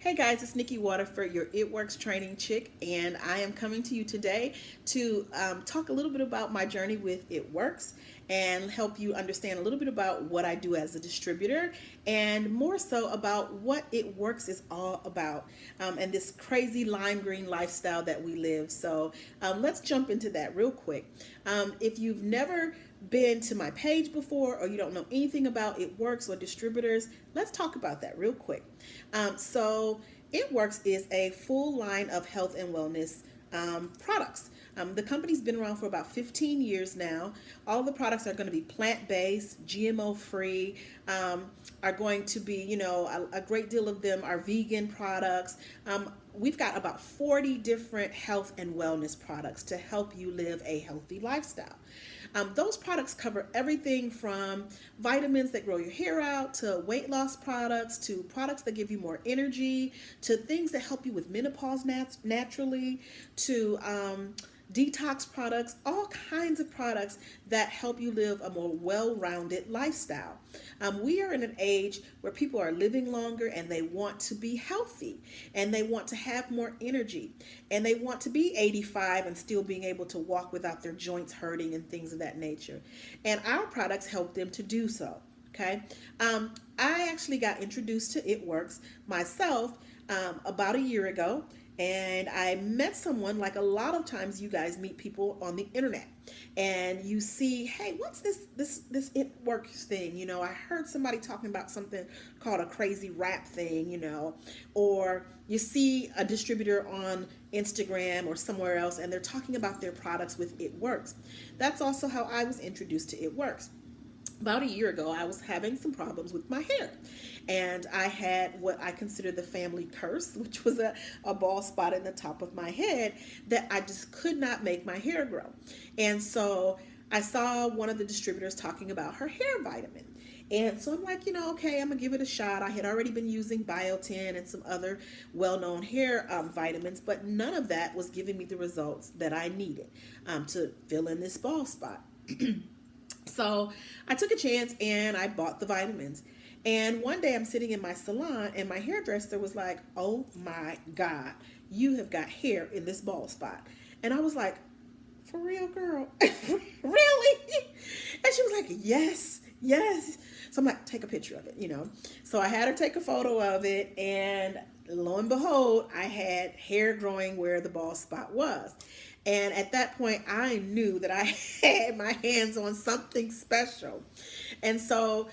Hey guys, it's Nikki Waterford, your It Works training chick, and I am coming to you today to talk a little bit about my journey with It Works and help you understand a little bit about what I do as a distributor and more so about what It Works is all about and this crazy lime green lifestyle that we live. So let's jump into that real quick. If you've never been to my page before or you don't know anything about It Works or distributors, let's talk about that real quick. So It Works is a full line of health and wellness products. The company's been around for about 15 years now. All the products are going to be plant-based, GMO-free, are going to be, a great deal of them are vegan products. We've got about 40 different health and wellness products to help you live a healthy lifestyle. Those products cover everything from vitamins that grow your hair out to weight loss products to products that give you more energy to things that help you with menopause naturally to detox products, all kinds of products that help you live a more well-rounded lifestyle. We are in an age where people are living longer and they want to be healthy and they want to have more energy and they want to be 85 and still being able to walk without their joints hurting and things of that nature. And our products help them to do so. Okay. I actually got introduced to It Works myself about a year ago. And I met someone, like a lot of times you guys meet people on the internet and you see, hey, what's this It Works thing? I heard somebody talking about something called a crazy rap thing, or you see a distributor on Instagram or somewhere else and they're talking about their products with It Works. That's also how I was introduced to It Works. About a year ago, I was having some problems with my hair. And I had what I consider the family curse, which was a bald spot in the top of my head that I just could not make my hair grow. And so I saw one of the distributors talking about her hair vitamin. And so I'm like, okay, I'm going to give it a shot. I had already been using Biotin and some other well-known hair vitamins, but none of that was giving me the results that I needed to fill in this bald spot. So I took a chance and I bought the vitamins. And one day I'm sitting in my salon and my hairdresser was like, oh my God, you have got hair in this bald spot. And I was like, for real, girl? Really? And she was like, yes, yes. So I'm like, take a picture of it, So I had her take a photo of it and lo and behold, I had hair growing where the bald spot was. And at that point, I knew that I had my hands on something special. And so,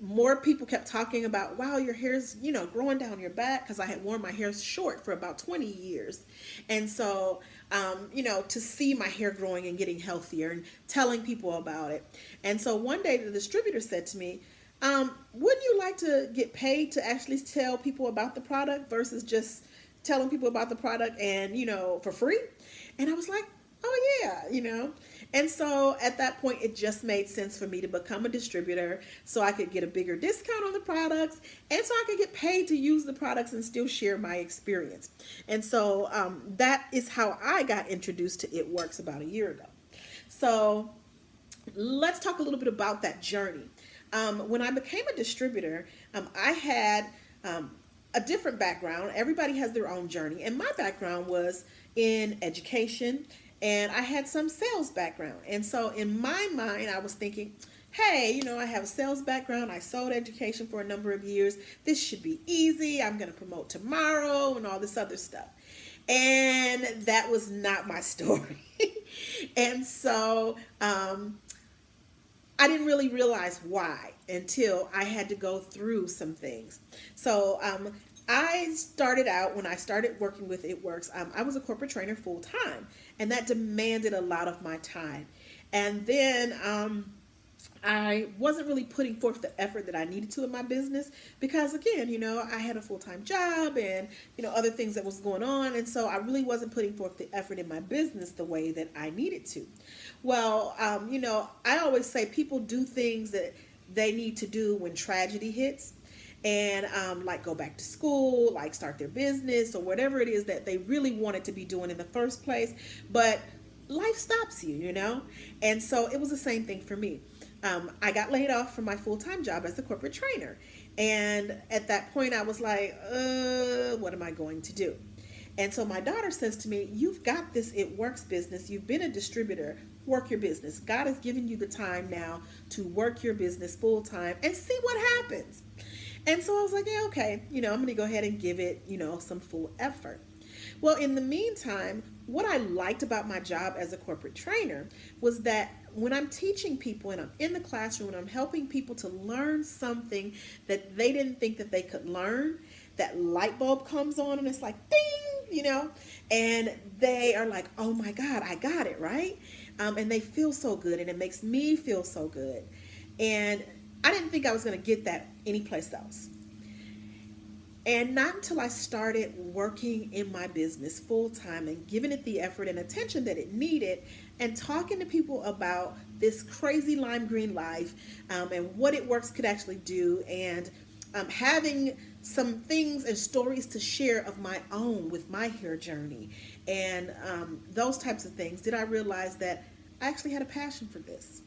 more people kept talking about, wow, your hair's, growing down your back because I had worn my hair short for about 20 years. And so, to see my hair growing and getting healthier and telling people about it. And so one day the distributor said to me, wouldn't you like to get paid to actually tell people about the product versus just telling people about the product and, for free? And I was like, oh yeah. And so at that point, it just made sense for me to become a distributor so I could get a bigger discount on the products and so I could get paid to use the products and still share my experience. And so that is how I got introduced to It Works about a year ago. So let's talk a little bit about that journey. When I became a distributor, I had a different background. Everybody has their own journey. And my background was in education and I had some sales background. And so in my mind, I was thinking, hey, I have a sales background. I sold education for a number of years. This should be easy. I'm going to promote tomorrow and all this other stuff. And that was not my story. And so I didn't really realize why until I had to go through some things. So I started out, when I started working with It Works, I was a corporate trainer full time, and that demanded a lot of my time. And then I wasn't really putting forth the effort that I needed to in my business because, again, I had a full-time job and, other things that was going on. And so I really wasn't putting forth the effort in my business the way that I needed to. Well, I always say people do things that they need to do when tragedy hits. And like go back to school, like start their business or whatever it is that they really wanted to be doing in the first place. But life stops you, And so it was the same thing for me. I got laid off from my full-time job as a corporate trainer. And at that point, I was like, what am I going to do? And so my daughter says to me, "You've got this It Works business. You've been a distributor. Work your business. God has given you the time now to work your business full time and see what happens." And so I was like, "Yeah, okay, I'm going to go ahead and give it, some full effort." Well, in the meantime, what I liked about my job as a corporate trainer was that when I'm teaching people and I'm in the classroom and I'm helping people to learn something that they didn't think that they could learn, that light bulb comes on and it's like ding, and they are like, "Oh my God, I got it," right? And they feel so good and it makes me feel so good. And I didn't think I was going to get that anyplace else. And not until I started working in my business full time and giving it the effort and attention that it needed, and talking to people about this crazy lime green life, and what It Works could actually do, and having some things and stories to share of my own with my hair journey, and those types of things, did I realize that I actually had a passion for this.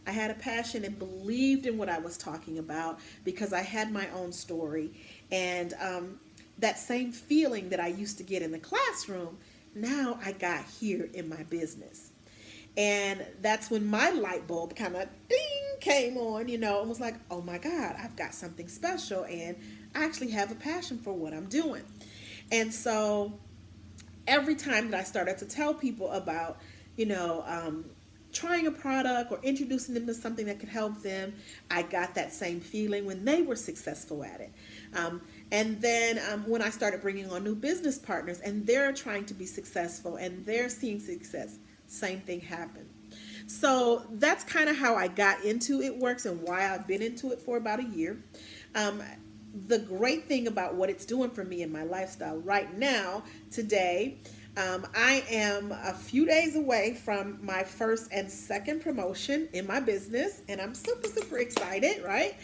I had a passion and believed in what I was talking about because I had my own story. And that same feeling that I used to get in the classroom, now I got here in my business. And that's when my light bulb kind of ding came on, and was like, "Oh my God, I've got something special and I actually have a passion for what I'm doing." And so every time that I started to tell people about, trying a product or introducing them to something that could help them, I got that same feeling when they were successful at it. And then when I started bringing on new business partners and they're trying to be successful and they're seeing success, same thing happened. So that's kind of how I got into It Works and why I've been into it for about a year. The great thing about what it's doing for me in my lifestyle right now, today, I am a few days away from my first and second promotion in my business, and I'm super, super excited, right?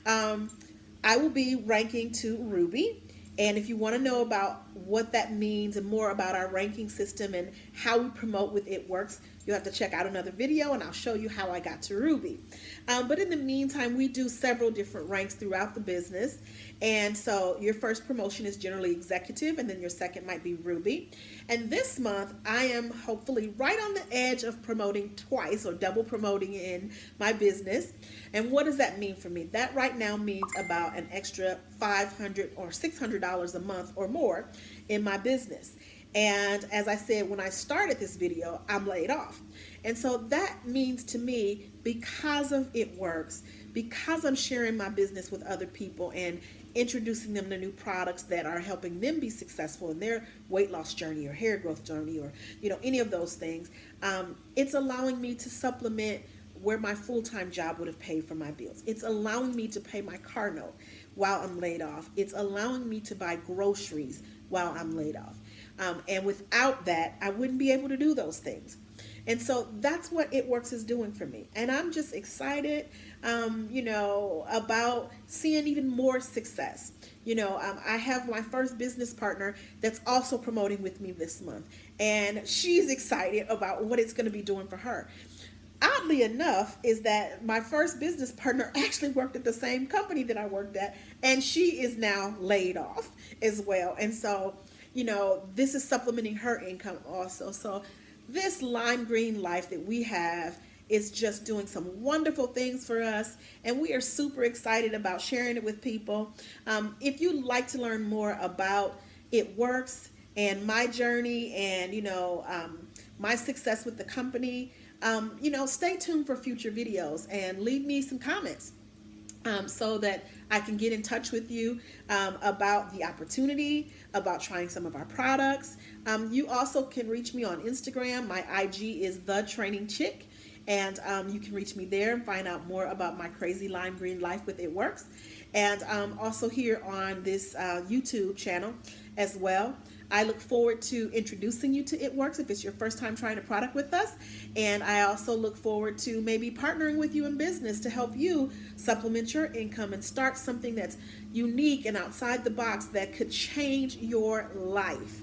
I will be ranking to Ruby. And if you want to know about what that means and more about our ranking system and how we promote with It Works, you'll have to check out another video and I'll show you how I got to Ruby. But in the meantime, we do several different ranks throughout the business. And so your first promotion is generally executive, and then your second might be Ruby. And this month, I am hopefully right on the edge of promoting twice or double promoting in my business. And what does that mean for me? That right now means about an extra $500 or $600 a month or more in my business. And as I said, when I started this video, I'm laid off. And so that means to me, because of It Works, because I'm sharing my business with other people and introducing them to new products that are helping them be successful in their weight loss journey or hair growth journey, or any of those things, it's allowing me to supplement where my full-time job would have paid for my bills. It's allowing me to pay my car note while I'm laid off. It's allowing me to buy groceries while I'm laid off. And without that, I wouldn't be able to do those things. And so that's what It Works is doing for me. And I'm just excited, about seeing even more success. I have my first business partner that's also promoting with me this month. And she's excited about what it's going to be doing for her. Oddly enough, is that my first business partner actually worked at the same company that I worked at, and she is now laid off as well. And so, this is supplementing her income also. So this lime green life that we have is just doing some wonderful things for us, and we are super excited about sharing it with people. If you'd like to learn more about It Works and my journey and, my success with the company, stay tuned for future videos and leave me some comments so that I can get in touch with you about the opportunity, about trying some of our products. You also can reach me on Instagram. My IG is The Training Chick, and you can reach me there and find out more about my crazy lime green life with It Works. And also here on this YouTube channel as well. I look forward to introducing you to It Works if it's your first time trying a product with us. And I also look forward to maybe partnering with you in business to help you supplement your income and start something that's unique and outside the box that could change your life.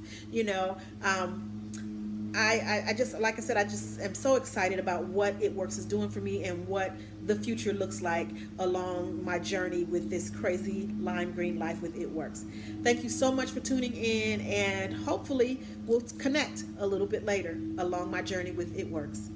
I just, like I said, I just am so excited about what It Works is doing for me and what the future looks like along my journey with this crazy lime green life with It Works. Thank you so much for tuning in, and hopefully we'll connect a little bit later along my journey with It Works.